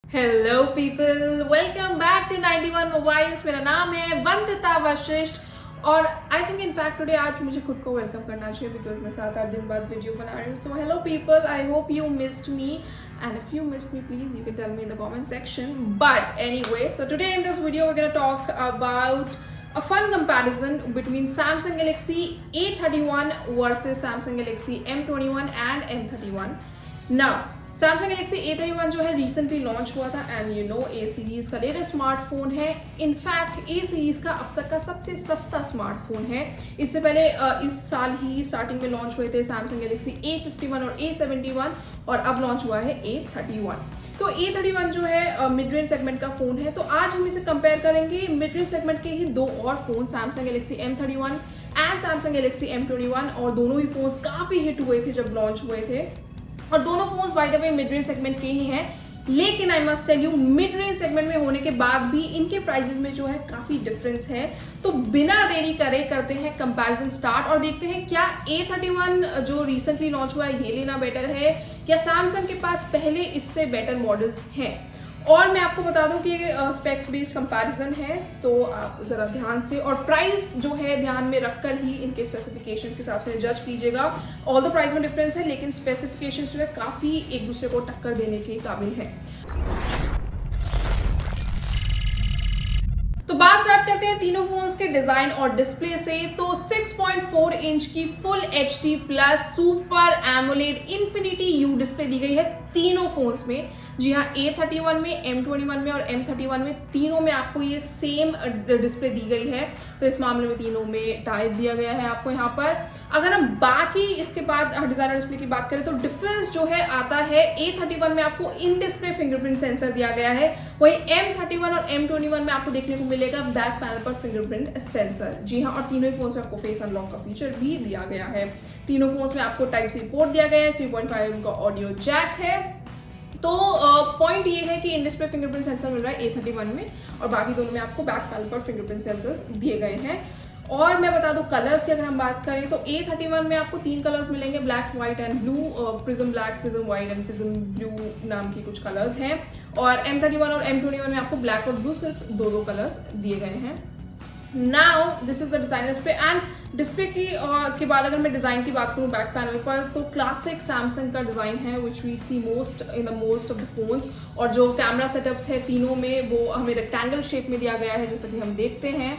Hello people, welcome back to 91 mobiles. मेरा नाम है वंदिता वशिष्ठ और आई थिंक इनफैक्ट टुडे आज मुझे खुद को वेलकम करना चाहिए बिकॉज मैं 7-8 दिन बाद वीडियो बना रही हूँ। So hello people, I hope you missed me and if you missed me please you can tell me in the comment section. But anyway, so today in this video we gonna talk about a fun comparison between Samsung Galaxy A31 versus Samsung Galaxy M21 and M31. Now, Samsung Galaxy A31 जो है recently launch हुआ था and you know A series का latest smartphone है। In fact A series का अब तक का सबसे सस्ता स्मार्टफोन है। इससे पहले इस साल ही स्टार्टिंग में लॉन्च हुए थे Samsung Galaxy A51 और A71 और अब लॉन्च हुआ है A31। तो A31 जो है मिड रेंज सेगमेंट का फोन है। तो आज हम इसे कंपेयर करेंगे मिड रेंज सेगमेंट के ही दो और phone, Samsung Galaxy M31 and Samsung Galaxy M21, और दोनों ही फोन्स काफी हिट हुए थे जब लॉन्च हुए थे और दोनों phones by the way mid range segment के ही हैं। लेकिन I must tell you, mid range segment में होने के बाद भी इनके प्राइसेस में जो है काफी डिफरेंस है। तो बिना देरी करे करते हैं कंपैरिजन स्टार्ट और देखते हैं क्या A31 जो रिसेंटली लॉन्च हुआ है ये लेना बेटर है या सैमसंग के पास पहले इससे बेटर मॉडल्स हैं। और मैं आपको बता दूं कि ये स्पेक्स बेस्ड कंपैरिजन है, तो आप जरा ध्यान से और प्राइस जो है ध्यान में रखकर ही इनके स्पेसिफिकेशंस के हिसाब से जज कीजिएगा। ऑल द प्राइस में डिफरेंस है लेकिन स्पेसिफिकेशंस जो है काफी एक दूसरे को टक्कर देने के काबिल है। तो बात स्टार्ट करते हैं तीनों फोन्स के डिजाइन और डिस्प्ले से। तो 6.4 इंच की full HD plus super AMOLED infinity U display दी गई है तीनों फोन्स में। जी हाँ, A31 में, M21 में और M31 में तीनों में आपको ये सेम डिस्प्ले दी गई है। तो इस मामले में तीनों में टाइप दिया गया है आपको यहाँ पर। अगर हम बाकी इसके बाद डिजाइन और डिस्प्ले की बात करें तो डिफरेंस जो है आता है A31 में आपको इन डिस्प्ले फिंगरप्रिंट सेंसर दिया गया है, वही M31 और M21 में आपको देखने को मिलेगा बैक पैनल पर फिंगरप्रिंट सेंसर। जी हाँ, और तीनों ही फोन्स में आपको फेस अनलॉक का फीचर भी दिया गया है। तीनों फोन्स में आपको टाइप सी पोर्ट दिया गया है, 3.5 का ऑडियो जैक है। तो पॉइंट ये है कि इन डिस्प्ले फिंगरप्रिंट सेंसर मिल रहा है A31 में और बाकी दोनों में आपको बैक पैनल पर फिंगरप्रिंट सेंसर्स दिए गए हैं। और मैं बता दूं कलर्स की अगर हम बात करें तो A31 में आपको 3 कलर्स मिलेंगे, black, white and blue. Prism black, prism white and prism blue नाम की कुछ कलर्स हैं। और M31 और M21 में आपको ब्लैक और ब्लू सिर्फ 2 कलर्स दिए गए हैं। Now this is the design display and display की के बाद अगर मैं डिजाइन की बात करूं बैक पैनल पर तो क्लासिक सैमसंग का डिजाइन है which we see most in the most of the phones. और जो कैमरा सेटअप्स है तीनों में वो हमें रेक्टेंगल शेप में दिया गया है जैसा कि हम देखते हैं।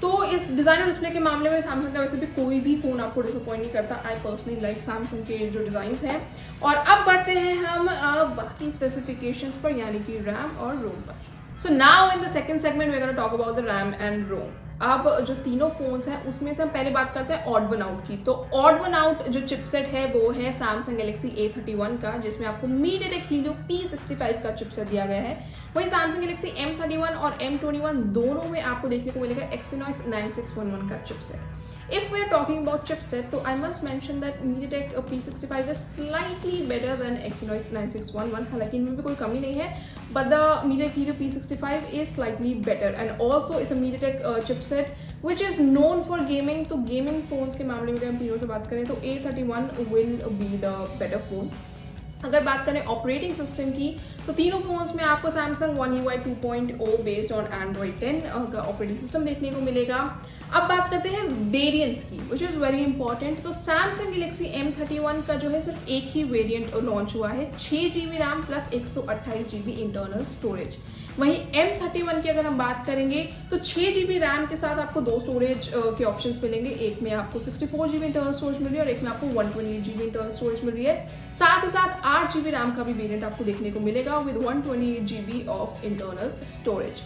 तो इस डिजाइन और डिस्प्ले के मामले में सैमसंग का वैसे भी कोई भी फोन आपको डिसअपॉइंट नहीं करता। आई पर्सनली लाइक सैमसंग के जो डिजाइन हैं। और अब बढ़ते हैं हम बाकी स्पेसिफिकेशंस पर, यानी कि रैम और रोम पर। So now in the second segment we are gonna talk about the RAM and ROM. अब जो तीनों फोन्स हैं उसमें से हम पहले बात करते हैं ऑड वन आउट की। तो ऑड वन आउट जो चिपसेट है वो है Samsung Galaxy A31 का, जिसमें आपको MediaTek Helio P65 का चिपसेट दिया गया है। वही Samsung Galaxy M31 और M21 दोनों में आपको देखने को मिलेगा Exynos 9611 का chipset. If we are talking about chipset, तो I must mention that MediaTek P65 is slightly better than Exynos 9611। हालांकि इनमें भी कोई कमी नहीं है, but the MediaTek Helio P65 is slightly better and also it's a MediaTek chipset which is known for gaming। तो gaming phones के मामले में अगर हम तीनों से बात करें तो A31 will be the better phone। अगर बात करें ऑपरेटिंग सिस्टम की तो तीनों फोन्स में आपको Samsung One UI 2.0 based on Android 10 का ऑपरेटिंग सिस्टम देखने को मिलेगा। अब बात करते हैं वेरिएंट्स की, विच इज वेरी इंपॉर्टेंट। तो Samsung Galaxy M31 का जो है सिर्फ एक ही वेरिएंट लॉन्च हुआ है, 6GB RAM plus 128GB internal storage. वहीं M31 की अगर हम बात करेंगे तो 6GB रैम के साथ आपको 2 स्टोरेज के ऑप्शंस मिलेंगे। एक में आपको 64GB इंटरनल स्टोरेज मिल रही है और एक में आपको 128GB इंटरनल स्टोरेज मिल रही है। साथ ही साथ 8GB रैम का भी वेरिएंट आपको देखने को मिलेगा with 128GB of internal storage.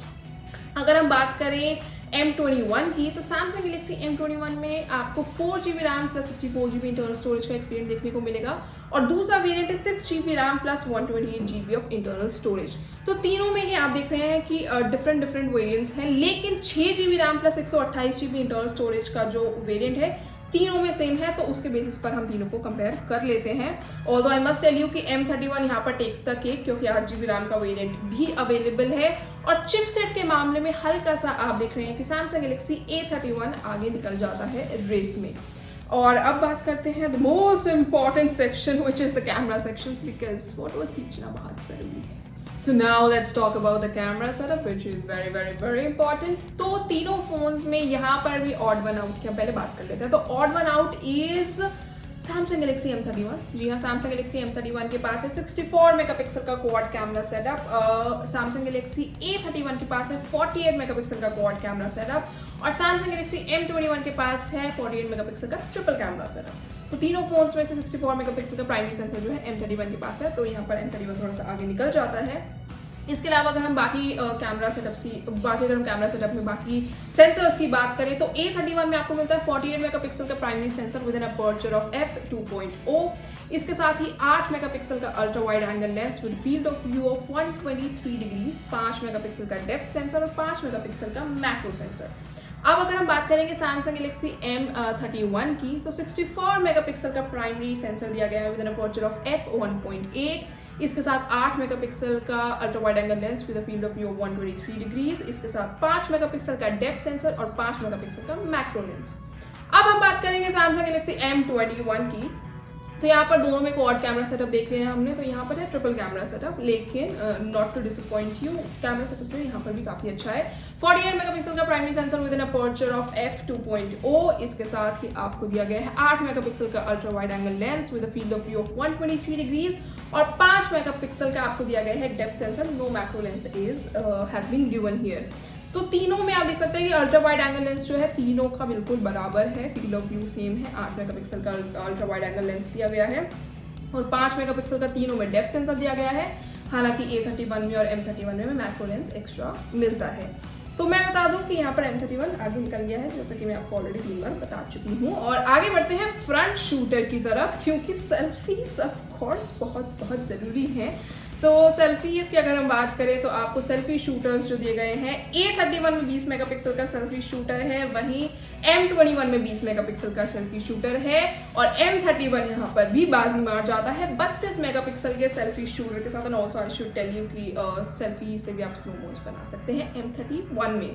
अगर हम बात करें M21 की तो Samsung Galaxy M21 में आपको 4GB RAM plus 64GB internal storage का एक वेरिएंट देखने को मिलेगा और दूसरा वेरिएंट है 6GB RAM plus 128GB of internal storage. तो तीनों में ही आप देख रहे हैं कि डिफरेंट वेरिएंट्स हैं, लेकिन 6GB RAM plus 128GB internal storage का जो वेरिएंट है तीनों में सेम है। तो उसके बेसिस पर हम तीनों को कंपेयर कर लेते हैं। Although I must tell you कि M31 यहाँ पर टेक्स द केक क्योंकि 8GB रैम का वेरिएंट भी अवेलेबल है। और चिपसेट के मामले में हल्का सा आप देख रहे हैं कि Samsung Galaxy A31 आगे निकल जाता है रेस में। और अब बात करते हैं the most important section which is the camera section, because photos खींचना बहुत जरूरी है। So now let's talk about the camera setup, which is very important. तो तीनों फोन्स में यहाँ पर भी ऑड वन आउट की हम पहले बात कर लेते हैं। तो odd one out is Samsung Galaxy M31। जी हाँ, Samsung Galaxy M31 के पास है 64 मेगापिक्सल का quad camera setup. Samsung Galaxy A31 के पास है 48 मेगापिक्सल का क्वाड कैमरा सेटअप और Samsung Galaxy M21 के पास है 48 मेगापिक्सल का ट्रिपल कैमरा सेटअप। तो तीनों फोन्स में से 64 मेगापिक्सल का प्राइमरी सेंसर जो है M31 के पास है, तो यहाँ पर M31 थोड़ा सा आगे निकल जाता है। इसके अलावा अगर हम बाकी कैमरा सेटअप में बाकी सेंसर्स की बात करें तो A31 में आपको मिलता है 48 मेगापिक्सल का primary sensor with an aperture of f2.0। इसके साथ ही 8 मेगापिक्सल का ultra wide angle lens with field of view of 123 degrees, 5 megapixel का डेप्थ सेंसर और 5 मेगापिक्सल का मैक्रो सेंसर। अब अगर हम बात करेंगे Samsung Galaxy M31 की, तो 64 मेगापिक्सल का प्राइमरी सेंसर दिया गया है with an aperture of f1.8। इसके साथ 8 मेगापिक्सल का ultra wide angle lens with field of view of 123 degrees. इसके साथ 5 मेगापिक्सल का डेप्थ सेंसर और 5 मेगापिक्सल का मैक्रो लेंस। अब हम बात करेंगे Samsung Galaxy M21 की, तो यहाँ पर दोनों में क्वाड कैमरा सेटअप देख रहे हैं हमने, तो यहाँ पर है ट्रिपल कैमरा सेटअप, लेकिन not to disappoint you, camera setup जो है यहाँ पर भी काफी अच्छा है। 48 मेगापिक्सल का primary sensor with an aperture of f2.0। इसके साथ ही आपको दिया गया है 8 मेगापिक्सल का ultra wide angle lens with field of view of 123 degrees और 5 मेगापिक्सल का आपको दिया गया है depth sensor. No macro lens has been given here. तो तीनों में आप देख सकते हैं कि अल्ट्रा वाइड एंगल लेंस जो है तीनों का बिल्कुल बराबर है, फील्ड ऑफ व्यू सेम है, 8 मेगापिक्सल का अल्ट्रा वाइड एंगल लेंस दिया गया है और 5 मेगापिक्सल का तीनों में डेप्थ सेंसर दिया गया है। हालांकि A31 में और M31 में मैक्रो लेंस एक्स्ट्रा मिलता है। तो मैं बता दूं कि यहाँ पर M31 आगे निकल गया है, जैसा कि मैं आपको ऑलरेडी 3 बार बता चुकी हूँ। और आगे बढ़ते हैं फ्रंट शूटर की तरफ, क्योंकि सेल्फीज ऑफ कोर्स बहुत जरूरी है। तो सेल्फीज की अगर हम बात करें तो आपको सेल्फी शूटर्स जो दिए गए हैं, A31 में 20 मेगापिक्सल का सेल्फी शूटर है, वहीं M21 में 20 मेगापिक्सल का सेल्फी शूटर है और M31 यहाँ पर भी बाजी मार जाता है 32 मेगापिक्सल के सेल्फी शूटर के साथ। And also I should tell you कि सेल्फी से भी आप स्लो मोज बना सकते हैं M31 में।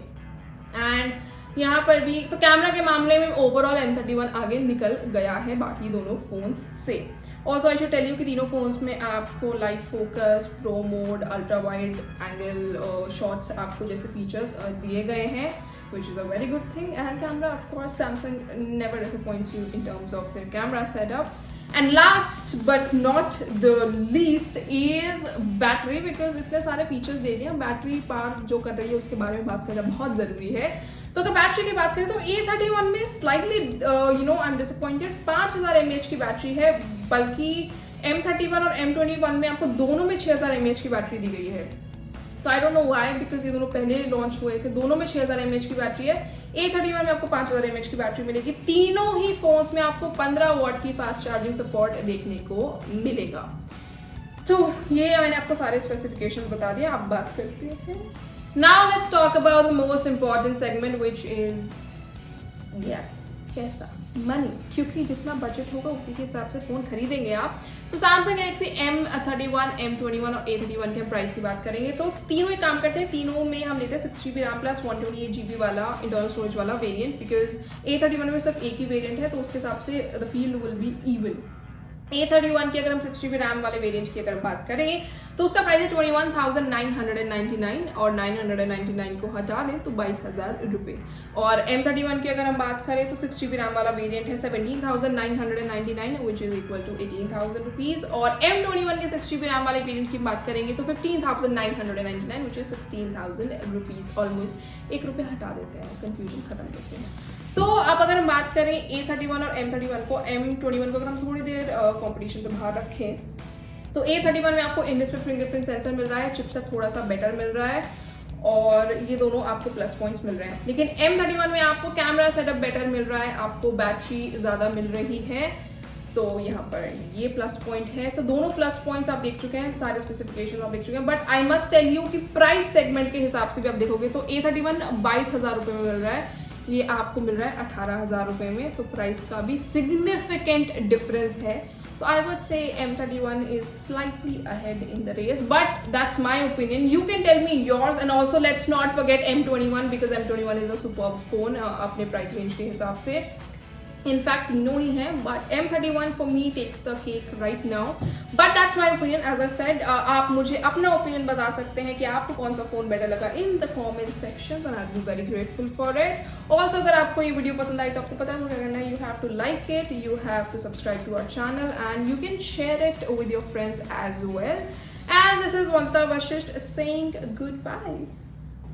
एंड यहाँ पर भी तो कैमरा के मामले में ओवरऑल M31 आगे निकल गया है बाकी दोनों फोन्स से। Also I should tell you कि तीनों फोन्स में आपको light focus, pro mode, ultra wide angle shots आपको जैसे फीचर्स दिए गए हैं, which is a very good thing. And camera, of course, Samsung never disappoints you in terms of their camera setup. And last but not the least is battery, because इतने सारे features दे दिए, battery पार जो कर रही है उसके बारे में बात करना बहुत जरूरी है। तो अगर बैटरी की बात करें तो A31 में slightly I am disappointed, 5000 mAh की बैटरी है, बल्कि M31 और M21 में आपको दोनों में 6000 mAh की बैटरी दी गई है। तो I don't know why, because ये दोनों पहले लॉन्च हुए थे, दोनों में 6000 mAh की बैटरी है। A31 में आपको 5000 mAh की बैटरी मिलेगी। तीनों ही फोन्स में आपको 15 वॉट की फास्ट चार्जिंग सपोर्ट देखने को मिलेगा। तो ये मैंने आपको सारे स्पेसिफिकेशंस बता दिए, आप बात करते हैं। Now let's talk about the most important segment, which is yes पैसा, मनी, क्योंकि जितना बजट होगा उसी के हिसाब से फोन खरीदेंगे आप। तो Samsung Galaxy M31, M21 और A31 के हम प्राइस की बात करेंगे तो तीनों ही काम करते हैं। तीनों में हम लेते हैं 6GB रैम प्लस 128GB वाला इंटरनल स्टोरेज वाला वेरिएंट, बिकॉज A31 में सिर्फ एक ही वेरिएंट है, तो उसके हिसाब से the field will be even. A31 की अगर हम 6GB रैम वाले वेरिएंट की अगर बात करें तो उसका प्राइस है 21,999 और 999 को हटा दें तो 22,000 रुपये। और M31 की अगर हम बात करें तो 6GB रैम वाला वेरिएंट है 17,999 which is equal to 18,000 rupees. और M21 के 6GB रैम वाले वेरिएंट की बात करेंगे तो 15,999 विच इज 16,000 रुपीज। ऑलमोस्ट 1 रुपये हटा देते हैं, कंफ्यूजन खत्म करते हैं। तो अब अगर हम बात करें A31 और M31 को, M21 को अगर हम थोड़ी देर कॉम्पिटिशन से बाहर रखें तो A31 में आपको इन डिस्प्ले फिंगरप्रिंट सेंसर मिल रहा है, चिपसेट थोड़ा सा बेटर मिल रहा है और ये दोनों आपको प्लस पॉइंट्स मिल रहे हैं। लेकिन M31 में आपको कैमरा सेटअप बेटर मिल रहा है, आपको बैटरी ज़्यादा मिल रही है, तो यहाँ पर ये प्लस पॉइंट है। तो दोनों प्लस पॉइंट्स आप देख चुके हैं, सारे स्पेसिफिकेशन आप देख चुके हैं। But I must tell you कि प्राइस सेगमेंट के हिसाब से भी आप देखोगे तो A31 22,000 रुपये में मिल रहा है, ये आपको मिल रहा है 18,000 रुपये में, तो प्राइस का भी सिग्निफिकेंट डिफरेंस है। So I would say M31 is slightly ahead in the race, but that's my opinion. You can tell me yours, and also let's not forget M21 because M21 is a superb phone अपने price range के हिसाब से। In fact तीनों ही हैं, but M31 for me takes the cake right now. But that's my opinion. As I said, आप मुझे अपना ओपिनियन बता सकते हैं कि आपको कौन सा फोन बेटर लगा in the comment section, and I be very grateful for it. Also अगर आपको ये वीडियो पसंद आई तो आपको पता है क्या करना है. You have to like it, you have to subscribe to our channel, and you can share it with your friends as well. And this is Vanta Vashisht saying goodbye.